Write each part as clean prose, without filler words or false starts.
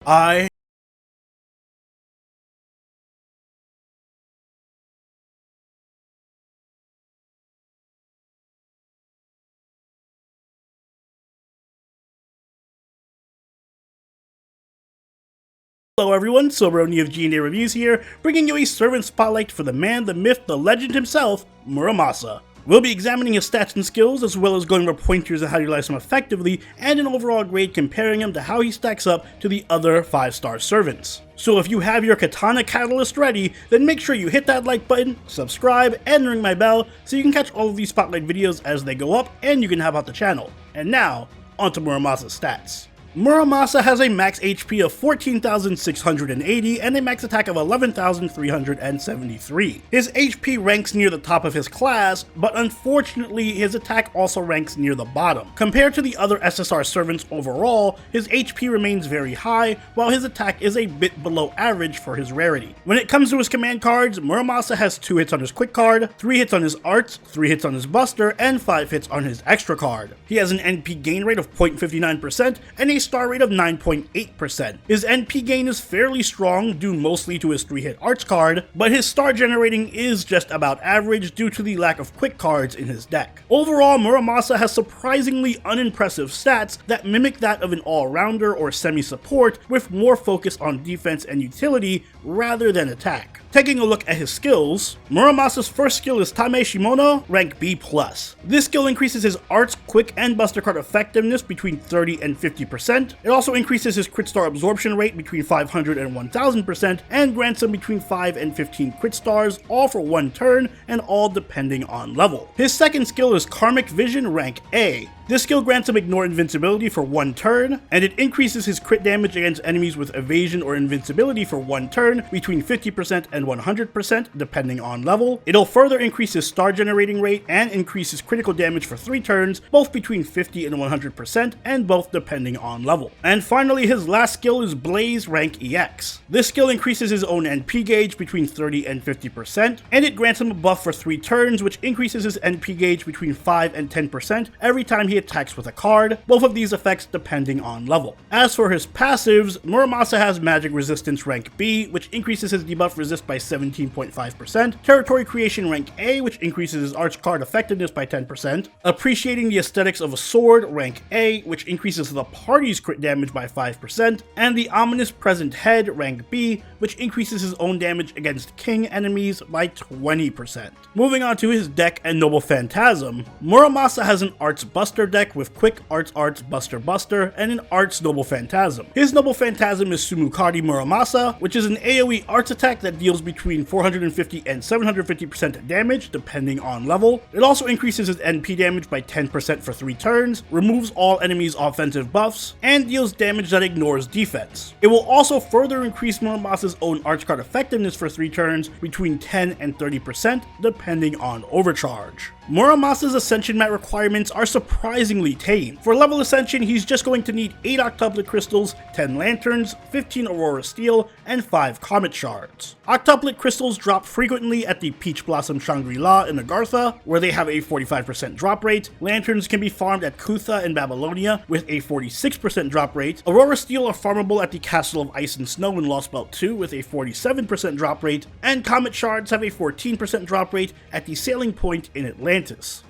I Hello everyone, Soberoni of G&A Reviews here, bringing you a servant spotlight for the man, the myth, the legend himself, Muramasa. We'll be examining his stats and skills, as well as going over pointers on how to utilize him effectively, and an overall grade comparing him to how he stacks up to the other 5-star servants. So if you have your Katana Catalyst ready, then make sure you hit that like button, subscribe, and ring my bell so you can catch all of these spotlight videos as they go up and you can help out the channel. And now, onto Muramasa's stats. Muramasa has a max HP of 14,680 and a max attack of 11,373. His HP ranks near the top of his class, but unfortunately his attack also ranks near the bottom. Compared to the other SSR servants overall, his HP remains very high, while his attack is a bit below average for his rarity. When it comes to his command cards, Muramasa has 2 hits on his quick card, 3 hits on his arts, 3 hits on his buster, and 5 hits on his extra card. He has an NP gain rate of 0.59% and a star rate of 9.8%. His NP gain is fairly strong due mostly to his 3-hit arts card, but his star generating is just about average due to the lack of quick cards in his deck. Overall, Muramasa has surprisingly unimpressive stats that mimic that of an all-rounder or semi-support with more focus on defense and utility rather than attack. Taking a look at his skills, Muramasa's first skill is Tame Shimono, rank B+. This skill increases his arts, quick, and buster card effectiveness between 30 and 50%. It also increases his crit star absorption rate between 500 and 1000%, and grants him between 5 and 15 crit stars, all for 1 turn, and all depending on level. His second skill is Karmic Vision, rank A. This skill grants him Ignore Invincibility for 1 turn, and it increases his crit damage against enemies with evasion or invincibility for 1 turn between 50% and 100% depending on level. It'll further increase his star generating rate and increase his critical damage for 3 turns, both between 50 and 100% and both depending on level. And finally, his last skill is Blaze, rank EX. This skill increases his own NP gauge between 30 and 50%, and it grants him a buff for 3 turns, which increases his NP gauge between 5 and 10% every time he attacks with a card, both of these effects depending on level. As for his passives, Muramasa has Magic Resistance rank B, which increases his debuff resist by 17.5%, Territory Creation rank A, which increases his arch card effectiveness by 10%, Appreciating the Aesthetics of a Sword rank A, which increases the party's crit damage by 5%, and the Ominous Present Head rank B, which increases his own damage against king enemies by 20%. Moving on to his deck and Noble Phantasm, Muramasa has an Arts Buster deck with quick Arts Buster, and an Arts Noble Phantasm. His Noble Phantasm is Sumukari Muramasa, which is an AoE arts attack that deals between 450 and 750% damage depending on level. It also increases his NP damage by 10% for 3 turns, removes all enemies' offensive buffs, and deals damage that ignores defense. It will also further increase Muramasa's own arch card effectiveness for 3 turns between 10 and 30% depending on overcharge. Muramasa's Ascension mat requirements are surprisingly tame. For level Ascension, he's just going to need 8 Octuplet Crystals, 10 Lanterns, 15 Aurora Steel, and 5 Comet Shards. Octuplet Crystals drop frequently at the Peach Blossom Shangri-La in Agartha, where they have a 45% drop rate. Lanterns can be farmed at Kutha in Babylonia with a 46% drop rate. Aurora Steel are farmable at the Castle of Ice and Snow in Lost Belt 2 with a 47% drop rate, and Comet Shards have a 14% drop rate at the Sailing Point in Atlantis.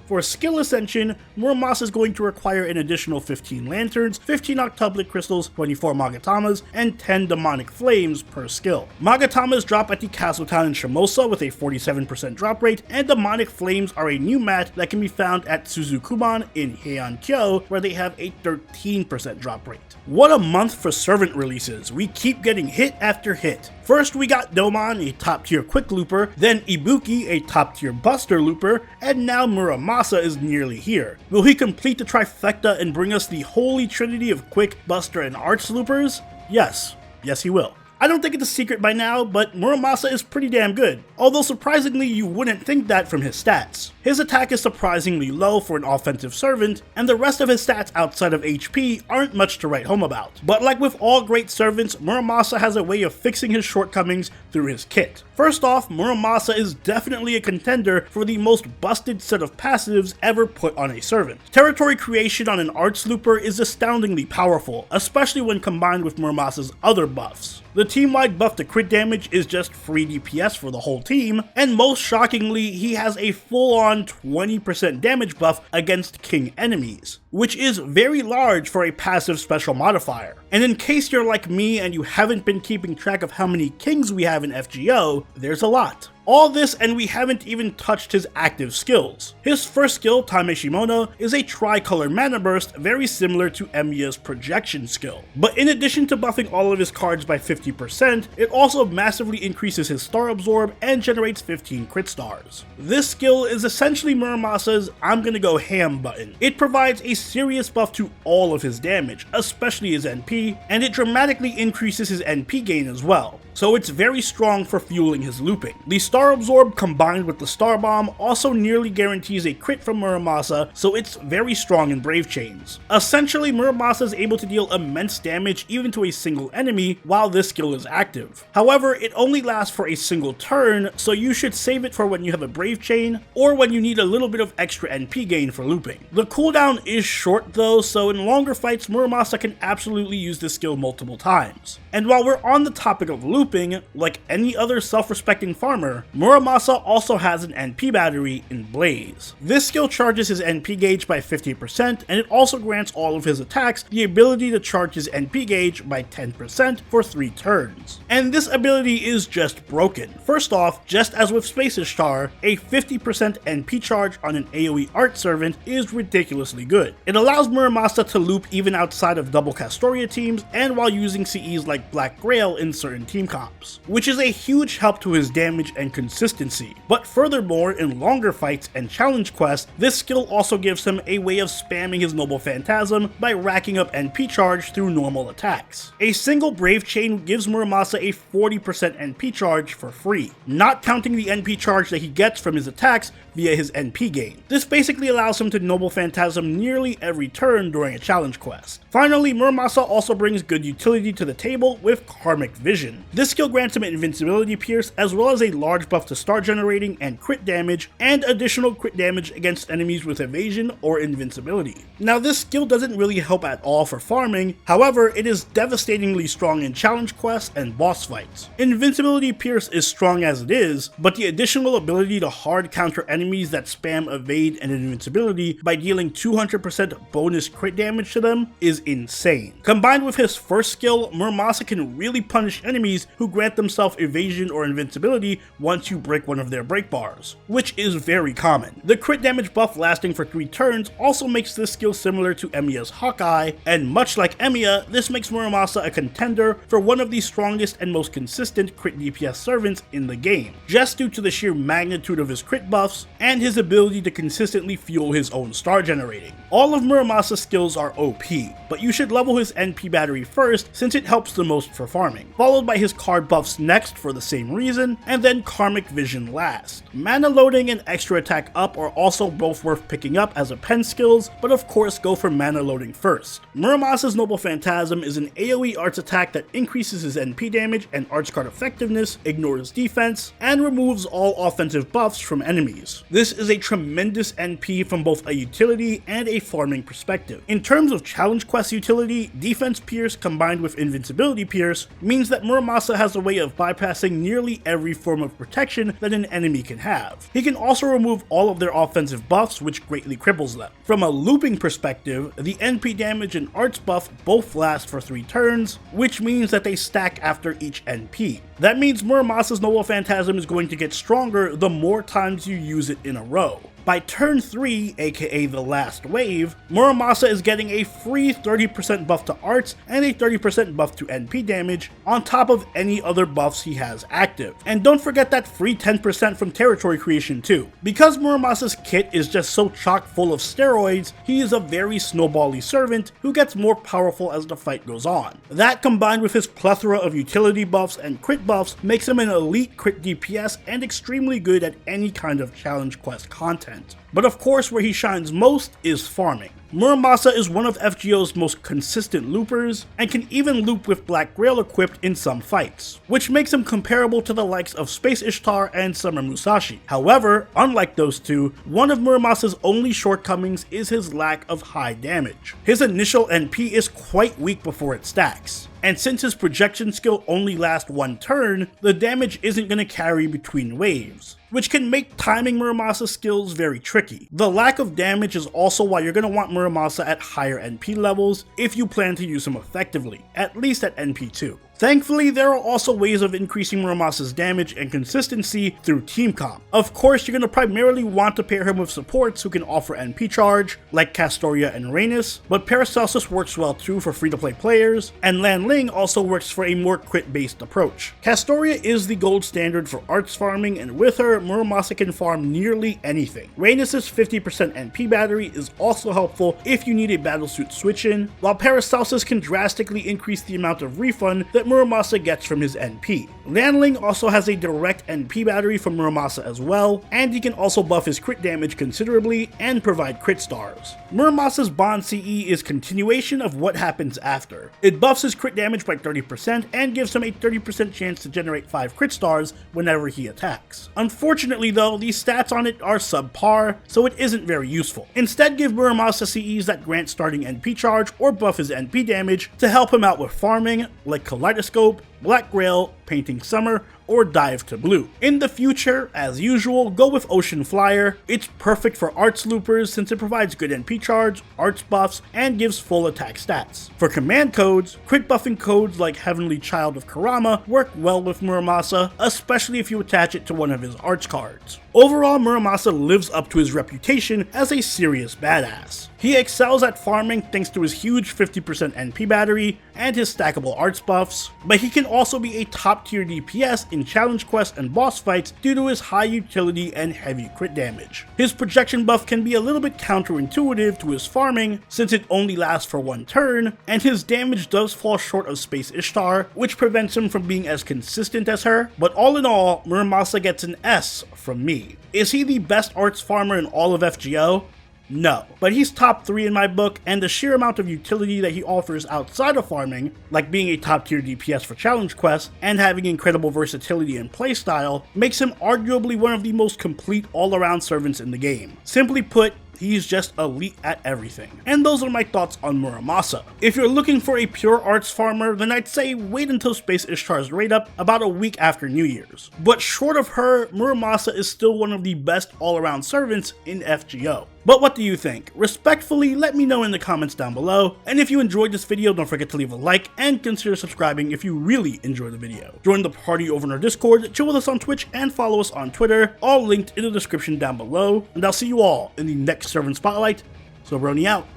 For skill ascension, Muramasa is going to require an additional 15 lanterns, 15 octuplet crystals, 24 magatamas, and 10 demonic flames per skill. Magatamas drop at the castle town in Shimosa with a 47% drop rate, and demonic flames are a new mat that can be found at Suzukuban in Heian-kyo, where they have a 13% drop rate. What a month for servant releases. We keep getting hit after hit. First we got Domon, a top tier quick looper, then Ibuki, a top tier buster looper, and now Muramasa is nearly here. Will he complete the trifecta and bring us the holy trinity of quick, buster, and arts loopers? Yes he will. I don't think it's a secret by now, but Muramasa is pretty damn good, although surprisingly you wouldn't think that from his stats. His attack is surprisingly low for an offensive servant, and the rest of his stats outside of HP aren't much to write home about. But like with all great servants, Muramasa has a way of fixing his shortcomings through his kit. First off, Muramasa is definitely a contender for the most busted set of passives ever put on a servant. Territory creation on an Arts Looper is astoundingly powerful, especially when combined with Muramasa's other buffs. The team-wide buff to crit damage is just free DPS for the whole team, and most shockingly, he has a full-on 20% damage buff against king enemies, which is very large for a passive special modifier. And in case you're like me and you haven't been keeping track of how many kings we have in FGO, there's a lot. All this, and we haven't even touched his active skills. His first skill, Tame Shimono, is a tricolor mana burst very similar to Emiya's projection skill. But in addition to buffing all of his cards by 50%, it also massively increases his star absorb and generates 15 crit stars. This skill is essentially Muramasa's I'm gonna go ham button. It provides a serious buff to all of his damage, especially his NP, and it dramatically increases his NP gain as well. So it's very strong for fueling his looping. The Star Absorb combined with the Star Bomb also nearly guarantees a crit from Muramasa, so it's very strong in Brave Chains. Essentially, Muramasa is able to deal immense damage even to a single enemy while this skill is active. However, it only lasts for a single turn, so you should save it for when you have a Brave Chain or when you need a little bit of extra NP gain for looping. The cooldown is short though, so in longer fights, Muramasa can absolutely use this skill multiple times. And while we're on the topic of looping, like any other self-respecting farmer, Muramasa also has an NP battery in Blaze. This skill charges his NP gauge by 50%, and it also grants all of his attacks the ability to charge his NP gauge by 10% for 3 turns. And this ability is just broken. First off, just as with Space Ishtar, a 50% NP charge on an AoE art servant is ridiculously good. It allows Muramasa to loop even outside of double Castoria teams and while using CEs like Black Grail in certain team comps, which is a huge help to his damage and consistency. But furthermore, in longer fights and challenge quests, this skill also gives him a way of spamming his Noble Phantasm by racking up NP charge through normal attacks. A single Brave Chain gives Muramasa a 40% NP charge for free, not counting the NP charge that he gets from his attacks via his NP gain. This basically allows him to Noble Phantasm nearly every turn during a challenge quest. Finally, Muramasa also brings good utility to the table with Karmic Vision. This skill grants him Invincibility Pierce as well as a large buff to star generating and crit damage, and additional crit damage against enemies with evasion or invincibility. Now this skill doesn't really help at all for farming, however it is devastatingly strong in challenge quests and boss fights. Invincibility Pierce is strong as it is, but the additional ability to hard counter enemies that spam evade and invincibility by dealing 200% bonus crit damage to them is insane. Combined with his first skill, Muramasa can really punish enemies who grant themselves evasion or invincibility once you break one of their break bars, which is very common. The crit damage buff lasting for 3 turns also makes this skill similar to Emiya's Hawkeye, and much like Emiya, this makes Muramasa a contender for one of the strongest and most consistent crit DPS servants in the game, just due to the sheer magnitude of his crit buffs and his ability to consistently fuel his own star generating. All of Muramasa's skills are OP, but you should level his NP battery first since it helps the most for farming, followed by his card buffs next for the same reason, and then Karmic Vision last. Mana loading and extra attack up are also both worth picking up as a pen skills, but of course go for mana loading first. Muramasa's Noble Phantasm is an AoE arts attack that increases his NP damage and arts card effectiveness, ignores defense, and removes all offensive buffs from enemies. This is a tremendous NP from both a utility and a farming perspective. In terms of challenge quest utility, Defense Pierce combined with Invincibility Pierce means that Muramasa has a way of bypassing nearly every form of protection that an enemy can have. He can also remove all of their offensive buffs, which greatly cripples them. From a looping perspective, the NP damage and arts buff both last for 3 turns, which means that they stack after each NP. That means Muramasa's Noble Phantasm is going to get stronger the more times you use it in a row. By turn 3, aka the last wave, Muramasa is getting a free 30% buff to arts and a 30% buff to NP damage on top of any other buffs he has active. And don't forget that free 10% from territory creation too. Because Muramasa's kit is just so chock full of steroids, he is a very snowbally servant who gets more powerful as the fight goes on. That combined with his plethora of utility buffs and crit buffs makes him an elite crit DPS and extremely good at any kind of challenge quest content. But of course where he shines most is farming. Muramasa is one of FGO's most consistent loopers, and can even loop with Black Grail equipped in some fights, which makes him comparable to the likes of Space Ishtar and Summer Musashi. However, unlike those two, one of Muramasa's only shortcomings is his lack of high damage. His initial NP is quite weak before it stacks, and since his projection skill only lasts one turn, the damage isn't going to carry between waves, which can make timing Muramasa's skills very tricky. The lack of damage is also why you're going to want Muramasa at higher NP levels if you plan to use him effectively, at least at NP2. Thankfully, there are also ways of increasing Muramasa's damage and consistency through team comp. Of course, you're going to primarily want to pair him with supports who can offer NP charge, like Castoria and Rhaenys, but Paracelsus works well too for free-to-play players, and Lan Ling also works for a more crit-based approach. Castoria is the gold standard for arts farming, and with her, Muramasa can farm nearly anything. Rhaenys' 50% NP battery is also helpful if you need a battlesuit switch-in, while Paracelsus can drastically increase the amount of refund that Muramasa gets from his NP. Lan Ling also has a direct NP battery from Muramasa as well, and he can also buff his crit damage considerably and provide crit stars. Muramasa's Bond CE is continuation of what happens after. It buffs his crit damage by 30% and gives him a 30% chance to generate 5 crit stars whenever he attacks. Unfortunately though, these stats on it are subpar, so it isn't very useful. Instead, give Muramasa CEs that grant starting NP charge or buff his NP damage to help him out with farming, like Kaleidoscope, Black Grail, Painting Summer, or Dive to Blue. In the future, as usual, go with Ocean Flyer. It's perfect for arts loopers since it provides good NP charge, arts buffs, and gives full attack stats. For command codes, crit buffing codes like Heavenly Child of Karama work well with Muramasa, especially if you attach it to one of his arts cards. Overall, Muramasa lives up to his reputation as a serious badass. He excels at farming thanks to his huge 50% NP battery and his stackable arts buffs, but he can also be a top tier DPS in challenge quests and boss fights due to his high utility and heavy crit damage. His projection buff can be a little bit counterintuitive to his farming since it only lasts for one turn, and his damage does fall short of Space Ishtar, which prevents him from being as consistent as her, but all in all, Muramasa gets an S from me. Is he the best arts farmer in all of FGO? No, but he's top 3 in my book, and the sheer amount of utility that he offers outside of farming, like being a top tier DPS for challenge quests and having incredible versatility and playstyle, makes him arguably one of the most complete all-around servants in the game. Simply put, he's just elite at everything. And those are my thoughts on Muramasa. If you're looking for a pure arts farmer, then I'd say wait until Space Ishtar's raid up about a week after New Year's. But short of her, Muramasa is still one of the best all-around servants in FGO. But what do you think? Respectfully, let me know in the comments down below, and if you enjoyed this video, don't forget to leave a like and consider subscribing if you really enjoyed the video. Join the party over in our Discord, chill with us on Twitch, and follow us on Twitter, all linked in the description down below, and I'll see you all in the next Servant Spotlight. So Brony out.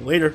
Later.